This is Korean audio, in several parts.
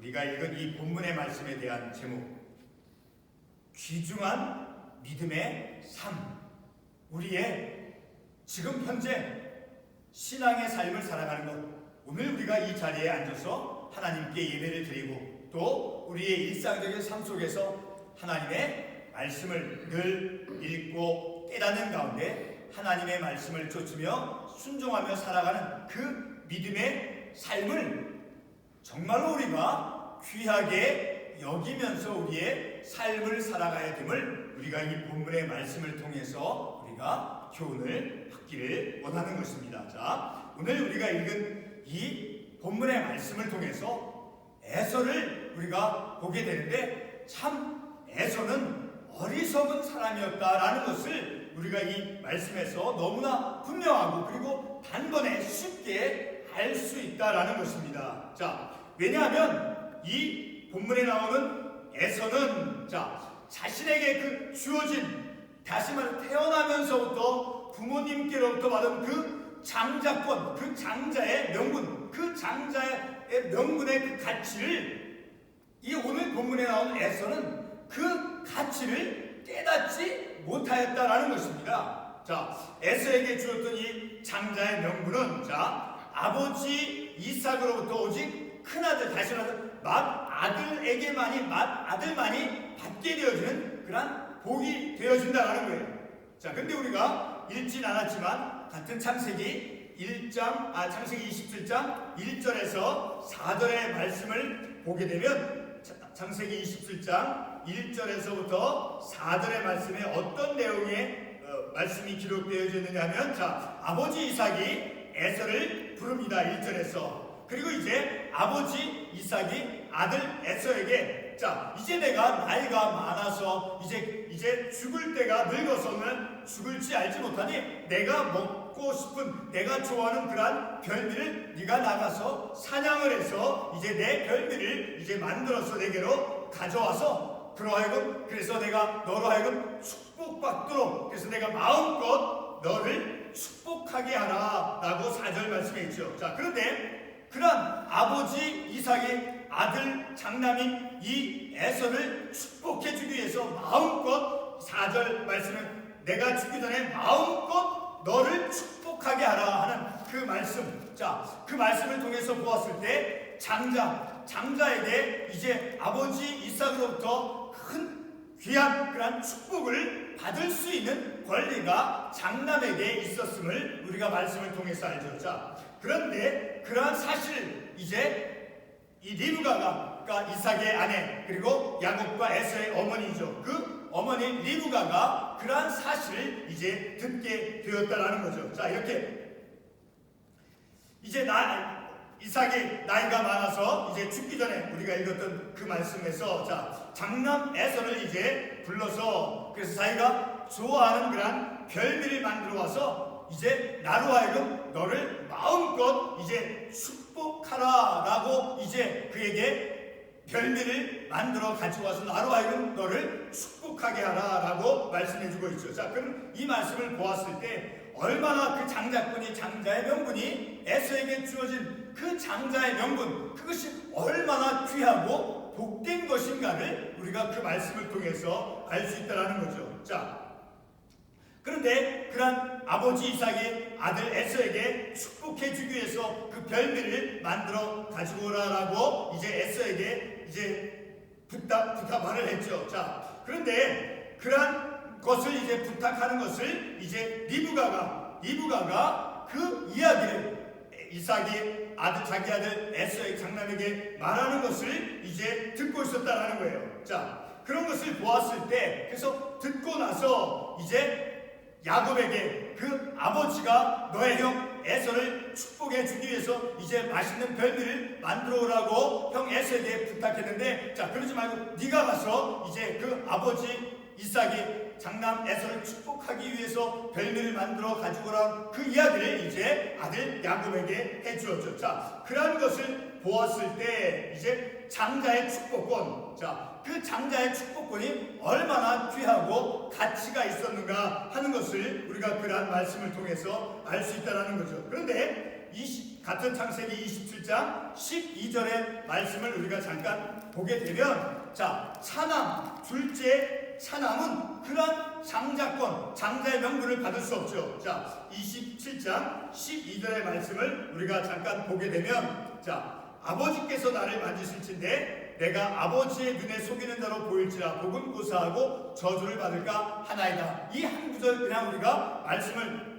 우리가 읽은 이 본문의 말씀에 대한 제목, 귀중한 믿음의 삶. 우리의 지금 현재 신앙의 삶을 살아가는 것, 오늘 우리가 이 자리에 앉아서 하나님께 예배를 드리고 또 우리의 일상적인 삶 속에서 하나님의 말씀을 늘 읽고 깨닫는 가운데 하나님의 말씀을 좇으며 순종하며 살아가는 그 믿음의 삶을 정말로 우리가 귀하게 여기면서 우리의 삶을 살아가야 됨을 우리가 이 본문의 말씀을 통해서 우리가 교훈을 받기를 원하는 것입니다. 자, 오늘 우리가 읽은 이 본문의 말씀을 통해서 에서를 우리가 보게 되는데, 참 에서는 어리석은 사람이었다라는 것을 우리가 이 말씀에서 너무나 분명하고 그리고 단번에 쉽게 알 수 있다라는 것입니다. 자, 왜냐하면 이 본문에 나오는 에서는 자신에게 그 주어진, 다시 말해 태어나면서부터 부모님께로부터 받은 그 장자권, 그 장자의 명분, 그 장자의 명분의 그 가치를, 이 오늘 본문에 나오는 에서는 그 가치를 깨닫지 못하였다라는 것입니다. 자, 에서에게 주었던 이 장자의 명분은 아버지 이삭으로부터 오직 큰아들, 다시 말해서 맏아들만이 받게 되어지는 그러한 복이 되어진다는 거예요. 자, 근데 우리가 읽진 않았지만 같은 창세기 27장 1절에서 4절의 말씀을 보게 되면, 창세기 27장 1절에서부터 4절의 말씀에 어떤 내용의 말씀이 기록되어져 있느냐 하면, 아버지 이삭이 에서를 부릅니다. 1절에서. 그리고 이제 아버지 이삭이 아들 에서에게, 이제 내가 나이가 많아서 이제 죽을 때가 늙어서는 죽을지 알지 못하니 내가 먹고 싶은, 내가 좋아하는 그러한 별미를 네가 나가서 사냥을 해서 이제 내 별미를 이제 만들어서 내게로 가져와서 그래서 내가 너로 하여금 축복받도록, 그래서 내가 마음껏 너를 축복하게 하라 라고 4절 말씀해 있죠. 자, 그런데 그런 아버지 이삭의 아들 장남인 이 에서를 축복해 주기 위해서 마음껏, 4절 말씀은 내가 죽기 전에 마음껏 너를 축복하게 하라 하는 그 말씀. 자, 그 말씀을 통해서 보았을 때 장자에게 이제 아버지 이삭으로부터 큰 귀한 그런 축복을 받을 수 있는 권리가 장남에게 있었음을 우리가 말씀을 통해서 알죠. 자, 그런데 그러한 사실, 이제 이 리브가가, 그러니까 이삭의 아내 그리고 야곱과 에서의 어머니죠. 그 어머니 리브가가 그러한 사실을 이제 듣게 되었다라는 거죠. 자, 이렇게 이제 이삭이 나이가 많아서 이제 죽기 전에 우리가 읽었던 그 말씀에서 장남 에서를 이제 불러서, 그래서 자기가 좋아하는 그런 별미를 만들어 와서 이제 나로 하여금 너를 마음껏 이제 축복하라라고 이제 그에게 별미를 만들어 가지고 와서 나로 하여금 너를 축복하게 하라라고 말씀해 주고 있죠. 자, 그럼 이 말씀을 보았을 때 얼마나 그 장자권이, 장자의 명분이 에서에게 주어진 그 장자의 명분, 그것이 얼마나 귀하고 복된 것인가를 우리가 그 말씀을 통해서 알 수 있다는 거죠. 자, 그런데 그런 아버지 이삭의 아들 에서에게 축복해 주기 위해서 그 별미를 만들어 가지고 오라라고 이제 에서에게 이제 부탁을 했죠. 자, 그런데 그런 것을 이제 부탁하는 것을 이제 리브가가 그 이야기를 이삭이 자기 아들 에서의 장남에게 말하는 것을 이제 듣고 있었다라는 거예요. 자, 그런 것을 보았을 때, 그래서 듣고 나서 이제 야곱에게 그 아버지가 너의 형 에서를 축복해 주기 위해서 이제 맛있는 별미를 만들어 오라고 형 에서에게 부탁했는데, 자, 그러지 말고 네가 가서 이제 그 아버지 이삭이 장남 에서를 축복하기 위해서 별미를 만들어 가지고 오라, 그 이야기를 이제 아들 야곱에게 해주었죠. 자, 그러한 것을 보았을 때 이제 장자의 축복권, 그 장자의 축복권이 얼마나 귀하고 가치가 있었는가 하는 것을 우리가 그러한 말씀을 통해서 알 수 있다는 거죠. 그런데 같은 창세기 27장 12절의 말씀을 우리가 잠깐 보게 되면, 자, 차남, 둘째 차남은 그러한 장자권, 장자의 명분을 받을 수 없죠. 자, 27장 12절의 말씀을 우리가 잠깐 보게 되면, 자, 아버지께서 나를 만지실진데 내가 아버지의 눈에 속이는 자로 보일지라 복은 고사하고 저주를 받을까 하나이다. 이 한 구절 그냥 우리가 말씀을,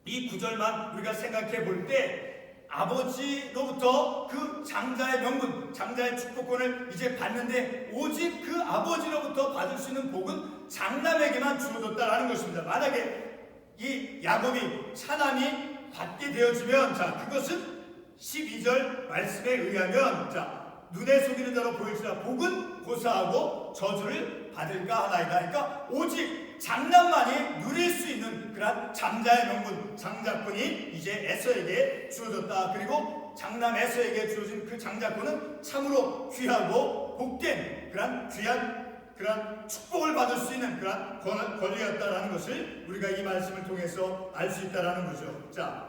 이 구절만 우리가 생각해 볼 때, 아버지로부터 그 장자의 명분, 장자의 축복권을 이제 받는데, 오직 그 아버지로부터 받을 수 있는 복은 장남에게만 주어졌다라는 것입니다. 만약에 이 야곱이 차남이 받게 되어지면, 자, 그것은 12절 말씀에 의하면, 자, 눈에 속이는 자로 보일지라 복은 고사하고 저주를 받을까 하나이다. 그러니까 오직 장남만이 누릴 수 있는 그런 장자의 명분, 장자권이 이제 에서에게 주어졌다. 그리고 장남 에서에게 주어진 그 장자권은 참으로 귀하고 복된 그런 귀한 그런 축복을 받을 수 있는 그런 권리였다라는 것을 우리가 이 말씀을 통해서 알 수 있다라는 거죠. 자,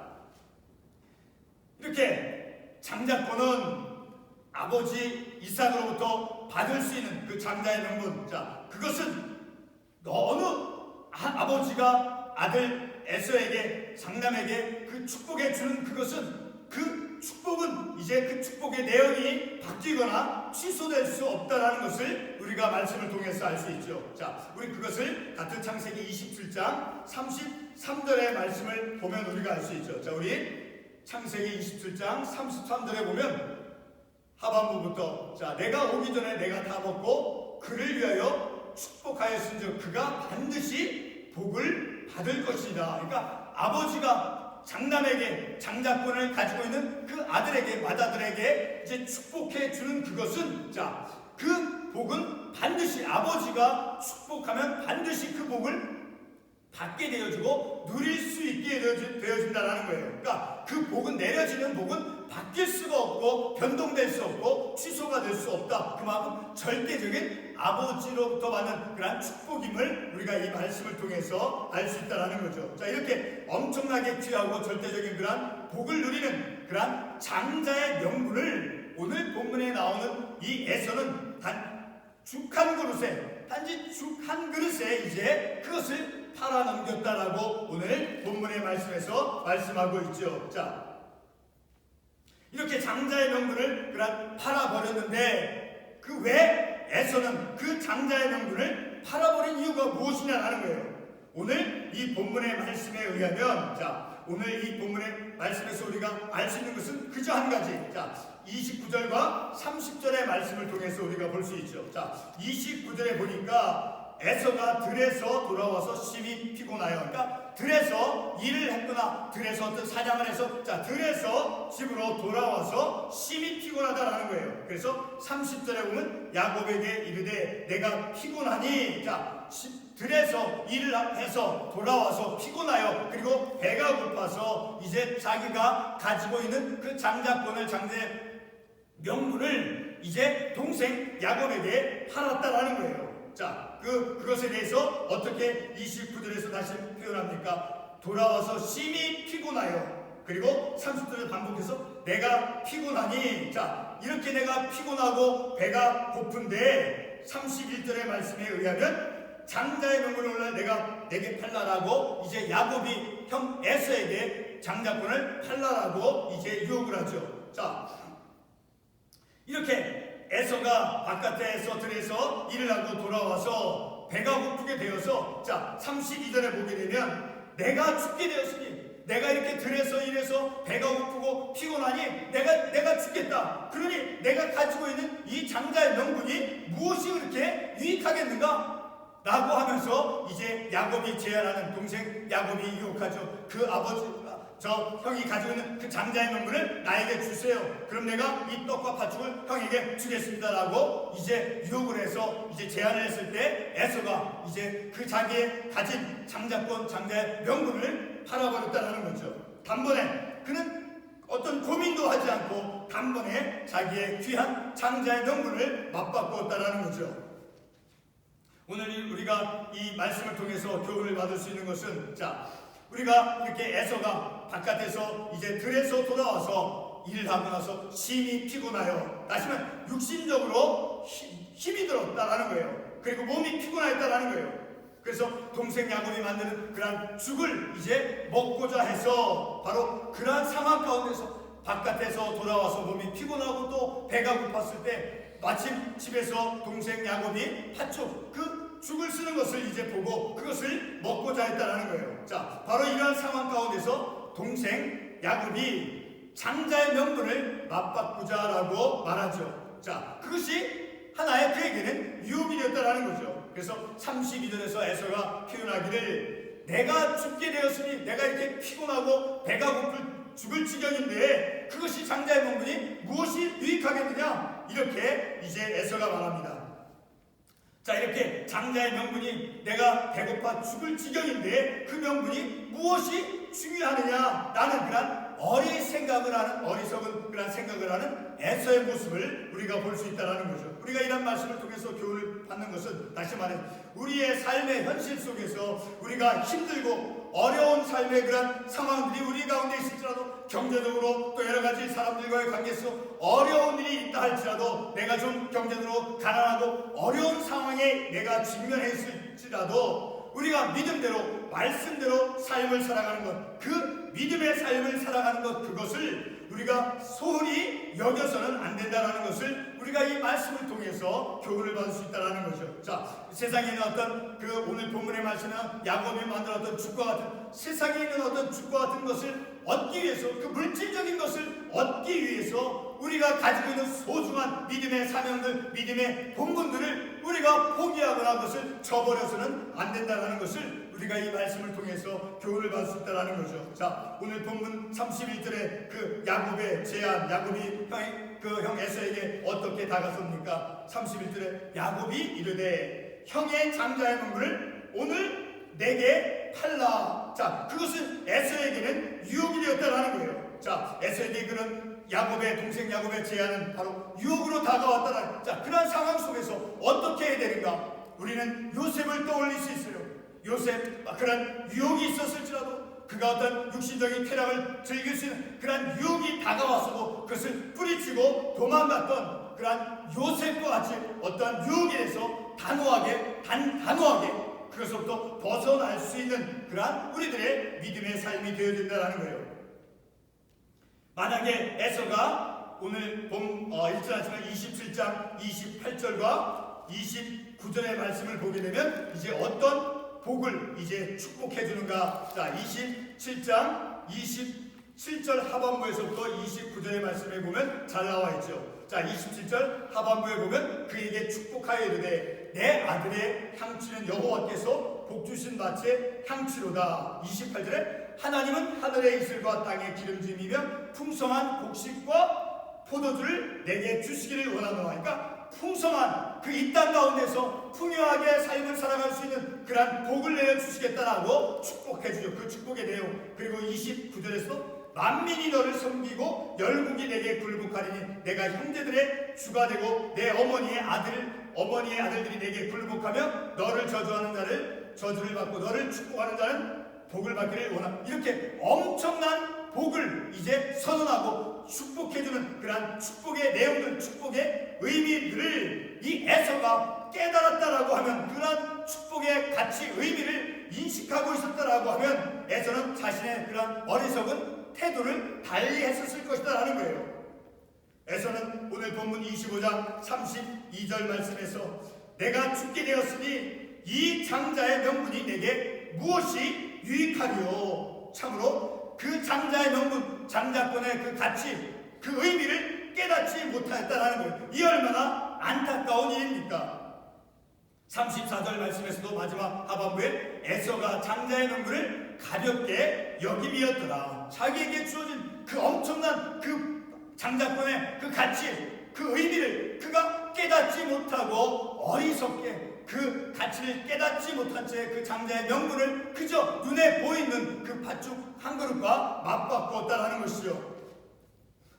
이렇게 장자권은 아버지 이삭으로부터 받을 수 있는 그 장자의 명분, 자, 그것은 어느 아버지가 아들 에서에게, 장남에게 그 축복해 주는 그것은, 그 축복은 이제 그 축복의 내용이 바뀌거나 취소될 수 없다라는 것을 우리가 말씀을 통해서 알 수 있죠. 자, 우리 그것을 같은 창세기 27장 33절의 말씀을 보면 우리가 알 수 있죠. 자, 우리 창세기 27장 33절에 보면 하반부부터, 자, 내가 오기 전에 내가 다 먹고 그를 위하여 축복하였은즉 그가 반드시 복을 받을 것이다. 그러니까 아버지가 장남에게 장자권을 가지고 있는 그 아들에게, 맏아들에게 이제 축복해 주는 그것은, 자, 그 복은 반드시 아버지가 축복하면 반드시 그 복을 받게 되어지고 누릴 수 있게 되어진다는 거예요. 그러니까 그 복은, 내려지는 복은 바뀔 수가 없고 변동될 수 없고 취소가 될 수 없다. 그만큼 절대적인 아버지로부터 받는 그러한 축복임을 우리가 이 말씀을 통해서 알 수 있다는 거죠. 자, 이렇게 엄청나게 귀하고 절대적인 그러한 복을 누리는 그러한 장자의 명분을 오늘 본문에 나오는 이 에서는 죽 한 그릇에, 단지 죽 한 그릇에 이제 그것을 팔아넘겼다라고 오늘 본문의 말씀에서 말씀하고 있죠. 자, 이렇게 장자의 명분을 그냥 팔아버렸는데, 그 왜 에서는 그 장자의 명분을 팔아버린 이유가 무엇이냐라는 거예요. 오늘 이 본문의 말씀에 의하면, 자, 오늘 이 본문의 말씀에서 우리가 알 수 있는 것은 그저 한 가지. 자, 29절과 30절의 말씀을 통해서 우리가 볼 수 있죠. 자, 29절에 보니까 에서가 들에서 돌아와서 심히 피곤하여, 그러니까 들에서 일을 했거나 들에서 어떤 사냥을 해서, 자, 들에서 집으로 돌아와서 심히 피곤하다라는 거예요. 그래서 30절에 보면 야곱에게 이르되 내가 피곤하니, 자, 들에서 일을 해서 돌아와서 피곤하여, 그리고 배가 고파서 이제 자기가 가지고 있는 그 장자권을, 장자의 명분을 이제 동생 야곱에게 팔았다라는 거예요. 자, 그것에 대해서 어떻게 29절에서 다시 표현합니까? 돌아와서 심히 피곤하여, 그리고 30절에 반복해서 내가 피곤하니, 자, 이렇게 내가 피곤하고 배가 고픈데 31절의 말씀에 의하면 장자의 명분을 올라 내게 팔라라고 이제 야곱이 형 에서에게 장자권을 팔라라고 이제 유혹을 하죠. 자, 이렇게 에서가 바깥에서 들에서 일을 하고 돌아와서 배가 고프게 되어서, 자, 32절에 보게 되면 내가 죽게 되었으니, 내가 이렇게 들에서 일해서 배가 고프고 피곤하니 내가 죽겠다. 그러니 내가 가지고 있는 이 장자의 명분이 무엇이 그렇게 유익하겠는가? 라고 하면서 이제 야곱이 제안하는, 동생 야곱이 유혹하죠. 그 아버지, 저 형이 가지고 있는 그 장자의 명분을 나에게 주세요. 그럼 내가 이 떡과 팥죽을 형에게 주겠습니다라고 이제 유혹을 해서 이제 제안을 했을 때 에서가 이제 그 자기의 가진 장자권, 장자의 명분을 팔아버렸다는 거죠. 단번에 그는 어떤 고민도 하지 않고 단번에 자기의 귀한 장자의 명분을 맞바꾸었다는 거죠. 오늘 우리가 이 말씀을 통해서 교훈을 받을 수 있는 것은, 자, 우리가 이렇게 에서가 바깥에서 이제 들에서 돌아와서 일을 하고 나서 심히 피곤하여, 다시는 육신적으로 힘이 들었다라는 거예요. 그리고 몸이 피곤하였다라는 거예요. 그래서 동생 야곱이 만드는 그러한 죽을 이제 먹고자 해서 바로 그러한 상황 가운데서 바깥에서 돌아와서 몸이 피곤하고 또 배가 고팠을 때 마침 집에서 동생 야곱이 팥죽, 그 죽을 쓰는 것을 이제 보고 그것을 먹고자 했다라는 거예요. 자, 바로 이러한 상황 가운데서 동생 야곱이 장자의 명분을 맞바꾸자라고 말하죠. 자, 그것이 하나의 그에게는 유혹이 되었다라는 거죠. 그래서 32절에서 에서가 표현하기를 내가 죽게 되었으니, 내가 이렇게 피곤하고 배가 고플 죽을 지경인데 그것이 장자의 명분이 무엇이 유익하겠느냐, 이렇게 이제 에서가 말합니다. 자, 이렇게 장자의 명분이 내가 배고파 죽을 지경인데 그 명분이 무엇이 중요하느냐, 라는 그런 어리석은 그런 생각을 하는 에서의 모습을 우리가 볼 수 있다는 거죠. 우리가 이런 말씀을 통해서 교훈을 받는 것은, 다시 말해 우리의 삶의 현실 속에서 우리가 힘들고 어려운 삶의 그런 상황들이 우리 가운데 있을지라도, 경제적으로 또 여러 가지 사람들과의 관계에서 어려운 일이 있다 할지라도, 내가 좀 경제적으로 가난하고 어려운 상황에 내가 직면했을지라도 우리가 믿음대로 말씀대로 삶을 살아가는 것, 그 믿음의 삶을 살아가는 것, 그것을 우리가 소홀히 여겨서는 안 된다는 것을 우리가 이 말씀을 통해서 교훈을 받을 수 있다는 거죠. 자, 세상에 있는 어떤 그 오늘 본문의 말씀은 야곱이 만들었던 죽과 같은, 세상에 있는 어떤 죽과 같은 것을 얻기 위해서, 그 물질적인 것을 얻기 위해서 우리가 가지고 있는 소중한 믿음의 사명들, 믿음의 본분들을 우리가 포기하거나 그것을 저버려서는 안 된다는 것을 우리가 이 말씀을 통해서 교훈을 받을 수 있다는 거죠. 자, 오늘 본문 31절에 그 야곱의 제안, 야곱이 형 에서에게 어떻게 다가섭니까? 31절에 야곱이 이르되 형의 장자의 명분을 오늘 내게 팔라. 자, 그것은 에서에게는 유혹이 되었다는 거예요. 자, 에서에게 그런 야곱의, 동생 야곱의 제안은 바로 유혹으로 다가왔다는, 자, 그런 상황 속에서 어떻게 해야 되는가? 우리는 요셉을 떠올릴 수 있어요. 요셉, 그런 유혹이 있었을지라도 그가 어떤 육신적인 쾌락을 즐길 수 있는 그런 유혹이 다가왔어도 그것을 뿌리치고 도망갔던 그런 요셉과 같이 어떤 유혹에 대해서 단호하게 그것으로부터 벗어날 수 있는 그러한 우리들의 믿음의 삶이 되어야 된다는 거예요. 만약에 에서가 오늘 본 1절 아침에 27장 28절과 29절의 말씀을 보게 되면 이제 어떤 복을 이제 축복해 주는가? 자, 27장 27절 하반부에서부터 29절의 말씀에 보면 잘 나와 있죠. 자, 27절 하반부에 보면 그에게 축복하여 이르되 내 아들의 향취는 여호와께서 복 주신 밭의 향취로다. 28절에 하나님은 하늘의 이슬과 땅의 기름짐이며 풍성한 곡식과 포도주를 내게 주시기를 원하노라. 그러니까 풍성한 그 이 땅 가운데서 풍요하게 삶을 살아갈 수 있는 그러한 복을 내려주시겠다라고 축복해 주죠. 그 축복의 내용. 그리고 29절에서 만민이 너를 섬기고 열국이 내게 굴복하리니 내가 형제들의 주가 되고 내 어머니의 아들들이 내게 굴복하며 너를 저주하는 자를 저주를 받고 너를 축복하는 자는 복을 받기를 원한다. 이렇게 엄청난 복을 이제 선언하고 축복해주는 그러한 축복의 내용들, 축복의 의미들을 이 에서가 깨달았다라고 하면, 그러한 축복의 가치, 의미를 인식하고 있었다라고 하면 에서는 자신의 그러한 어리석은 태도를 달리 했었을 것이다라는 거예요. 에서는 오늘 본문 25장 32절 말씀에서 내가 죽게 되었으니 이 장자의 명분이 내게 무엇이 유익하리요? 참으로 그 장자의 명분, 장자권의 그 가치, 그 의미를 깨닫지 못하였다라는 거예요. 이 얼마나 안타까운 일입니까? 34절 말씀에서도 마지막 하반부에 에서가 장자의 명분을 가볍게 여김이었더라. 자기에게 주어진 그 엄청난 그 장자권의 그 가치, 그 의미를 그가 깨닫지 못하고 어리석게 그 가치를 깨닫지 못한 채 그 장자의 명분을 그저 눈에 보이는 그 팥죽 한 그릇과 맞바꾸었다라는 것이죠.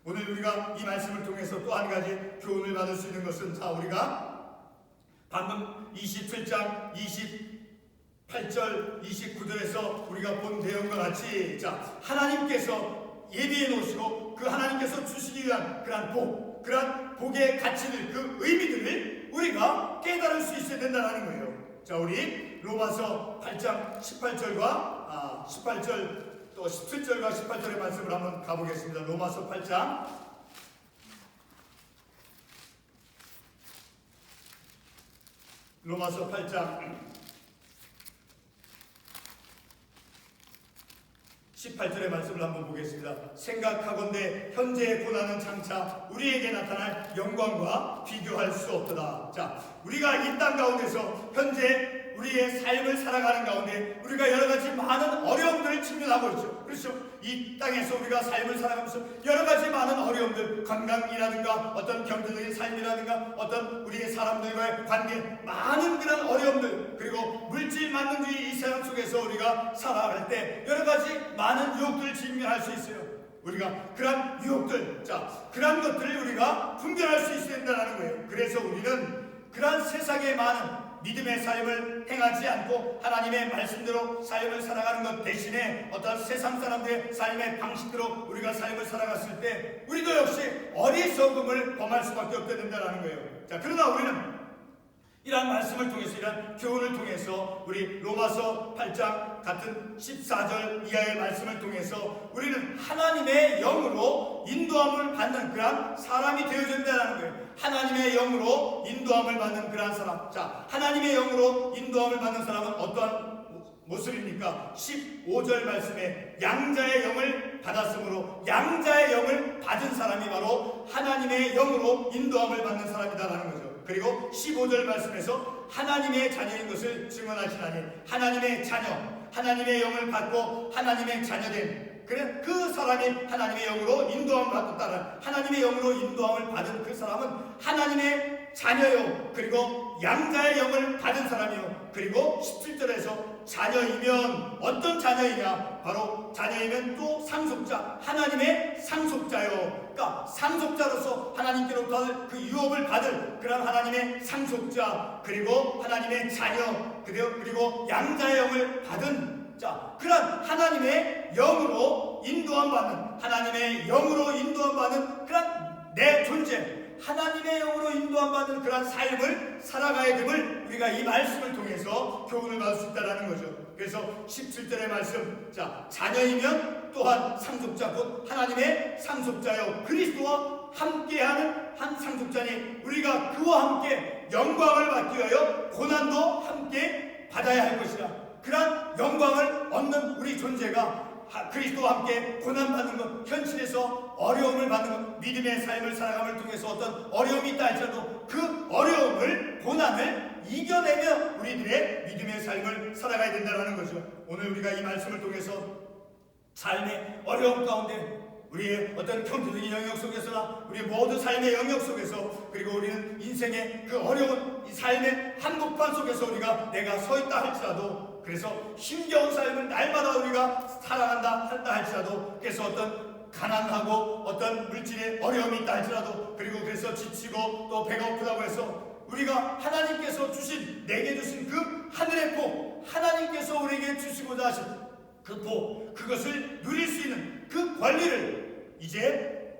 오늘 우리가 이 말씀을 통해서 또 한 가지 교훈을 받을 수 있는 것은, 자, 우리가 방금 27장 8절 29절에서 우리가 본 내용과 같이 하나님께서 예비해 놓으시고 그 하나님께서 주시기 위한 그러한 복, 그러한 복의 가치들, 그 의미들을 우리가 깨달을 수 있어야 된다는 거예요. 우리 로마서 8장 18절과 18절 또 17절과 18절의 말씀을 한번 가보겠습니다. 로마서 8장 18절의 말씀을 한번 보겠습니다. 생각하건대 현재의 고난은 장차 우리에게 나타날 영광과 비교할 수 없도다. 우리가 이 땅 가운데서 현재 우리의 삶을 살아가는 가운데 우리가 여러 가지 많은 어려움들을 직면하고 있죠. 그렇죠? 이 땅에서 우리가 삶을 살아가면서 여러 가지 많은 어려움들, 건강이라든가 어떤 경제적인 삶이라든가 어떤 우리의 사람들과의 관계, 많은 그런 어려움들, 그리고 물질 만능주의 이 세상 속에서 우리가 살아갈 때 여러 가지 많은 유혹들을 직면할 수 있어요. 우리가 그런 유혹들, 그런 것들을 우리가 분별할 수 있어야 된다는 거예요. 그래서 우리는 그런 세상에 많은 믿음의 삶을 행하지 않고 하나님의 말씀대로 삶을 살아가는 것 대신에 어떤 세상 사람들의 삶의 방식대로 우리가 삶을 살아갔을 때 우리도 역시 어리석음을 범할 수밖에 없게 된다는 거예요. 그러나 우리는 이러한 말씀을 통해서, 이러한 교훈을 통해서 우리 로마서 8장 같은 14절 이하의 말씀을 통해서 우리는 하나님의 영으로 인도함을 받는 그러한 사람이 되어야 된다는 거예요. 하나님의 영으로 인도함을 받는 그러한 사람. 하나님의 영으로 인도함을 받는 사람은 어떠한 모습입니까? 15절 말씀에 양자의 영을 받았으므로 양자의 영을 받은 사람이 바로 하나님의 영으로 인도함을 받는 사람이다라는 거죠. 그리고 15절 말씀에서 하나님의 자녀인 것을 증언하시나니 하나님의 자녀, 하나님의 영을 받고 하나님의 자녀된 그 사람이 하나님의 영으로 인도함을 받았다는, 하나님의 영으로 인도함을 받은 그 사람은 하나님의 자녀요, 그리고 양자의 영을 받은 사람이요. 그리고 17절에서 자녀이면 어떤 자녀이냐? 바로 자녀이면 또 상속자, 하나님의 상속자요. 그러니까 상속자로서 하나님께로부터 그 유업을 받을 그런 하나님의 상속자, 그리고 하나님의 자녀, 그리고 양자의 영을 받은 그런 하나님의 영으로 인도함 받는, 하나님의 영으로 인도함 받는 그런 내 존재, 하나님의 영으로 인도함 받는 그런 삶을 살아가야 됨을 우리가 이 말씀을 통해서 교훈을 받을 수 있다는 거죠. 그래서 17절의 말씀, 자녀이면 또한 상속자, 곧 하나님의 상속자요 그리스도와 함께하는 한 상속자니 우리가 그와 함께 영광을 받기 위하여 고난도 함께 받아야 할 것이라. 그러한 영광을 얻는 우리 존재가 그리스도와 함께 고난받는 것, 현실에서 어려움을 받는 것, 믿음의 삶을 살아감을 통해서 어떤 어려움이 있다 할지라도 그 어려움을, 고난을 이겨내며 우리들의 믿음의 삶을 살아가야 된다는 거죠. 오늘 우리가 이 말씀을 통해서 삶의 어려움 가운데 우리의 어떤 경제적인 영역 속에서나 우리의 모든 삶의 영역 속에서, 그리고 우리는 인생의 그 어려운 이 삶의 한복판 속에서 우리가 내가 서 있다 할지라도, 그래서 힘겨운 삶을 날마다 우리가 살아간다 한다 할지라도, 그래서 어떤 가난하고 어떤 물질의 어려움이 있다 할지라도, 그리고 그래서 지치고 또 배가 고프다고 해서 우리가 하나님께서 주신, 내게 주신 그 하늘의 복, 하나님께서 우리에게 주시고자 하신 그 복, 그것을 누릴 수 있는 그 권리를 이제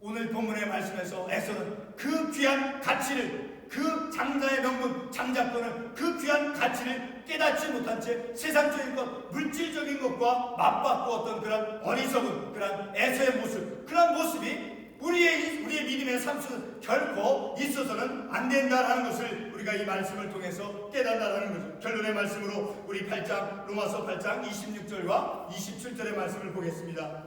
오늘 본문의 말씀에서 에서는 그 귀한 가치를, 그 장자의 명분, 장자권을, 그 귀한 가치를 깨닫지 못한 채 세상적인 것, 물질적인 것과 맞받고 어떤 그런 어리석은 그런 에서의 모습, 그런 모습이 우리의 믿음의 삶 속에 결코 있어서는 안 된다라는 것을 우리가 이 말씀을 통해서 깨닫는다는 거죠. 결론의 말씀으로 우리 8장, 로마서 8장 26절과 27절의 말씀을 보겠습니다.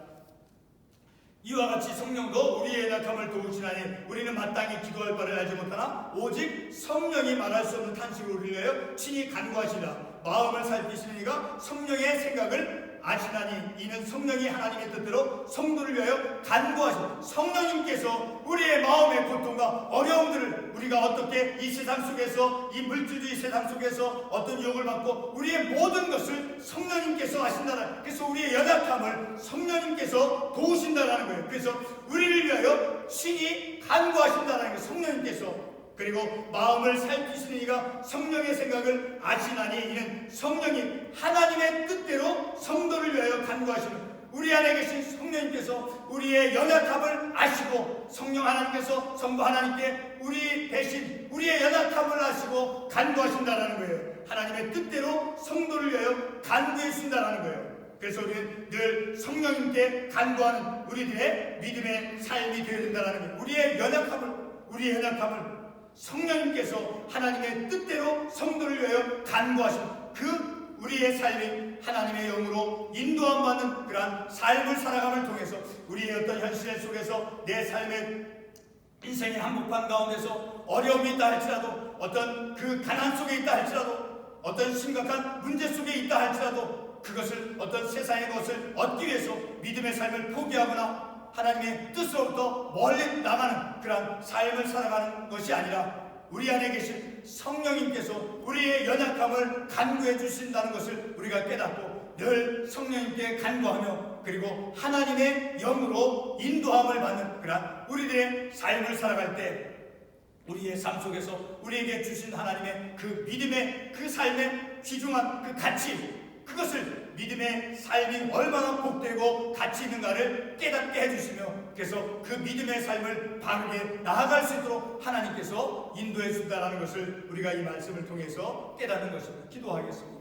이와 같이 성령도 우리의 연약함을 도우시나니 우리는 마땅히 기도할 바를 알지 못하나 오직 성령이 말할 수 없는 탄식을 우리를 위하여 친히 간구하시라. 마음을 살피시는 이가 성령의 생각을 아시나니 이는 성령이 하나님의 뜻대로 성도를 위하여 간구하시라. 성령님께서 우리의 마음의 고통과 어려움들을 우리가 어떻게 이 세상 속에서, 이 물질주의 세상 속에서 어떤 유혹을 받고 우리의 모든 것을 성령님께서 하신다는, 그래서 우리의 연약함을 성령님께서 도우신다는 거예요. 그래서 우리를 위하여 친히 간구하신다는 게 성령님께서. 그리고 마음을 살피시는 이가 성령의 생각을 아시나니 이는 성령이 하나님의 뜻대로 성도를 위하여 간구하시는 우리 안에 계신 성령님께서 우리의 연약함을 아시고 성령 하나님께서 성도 하나님께 우리 대신 우리의 연약함을 아시고 간구하신다라는 거예요. 하나님의 뜻대로 성도를 위하여 간구해 주신다라는 거예요. 그래서 우리는 늘 성령님께 간구하는 우리들의 믿음의 삶이 되어야 된다는 거예요. 우리의 연약함을 성령님께서 하나님의 뜻대로 성도를 위하여 간구하신 그 우리의 삶이 하나님의 영으로 인도함 받는 그러한 삶을 살아감을 통해서 우리의 어떤 현실 속에서 내 삶의 인생의 한복판 가운데서 어려움이 있다 할지라도 어떤 그 가난 속에 있다 할지라도 어떤 심각한 문제 속에 있다 할지라도 그것을 어떤 세상의 것을 얻기 위해서 믿음의 삶을 포기하거나 하나님의 뜻으로부터 멀리 나가는 그런 삶을 살아가는 것이 아니라 우리 안에 계신 성령님께서 우리의 연약함을 간구해 주신다는 것을 우리가 깨닫고 늘 성령님께 간구하며 그리고 하나님의 영으로 인도함을 받는 그런 우리들의 삶을 살아갈 때 우리의 삶 속에서 우리에게 주신 하나님의 그 믿음의 그 삶의 귀중한 그 가치 그것을 믿음의 삶이 얼마나 복되고 가치 있는가를 깨닫게 해주시며 그래서 그 믿음의 삶을 바르게 나아갈 수 있도록 하나님께서 인도해 준다는 것을 우리가 이 말씀을 통해서 깨닫는 것입니다. 기도하겠습니다.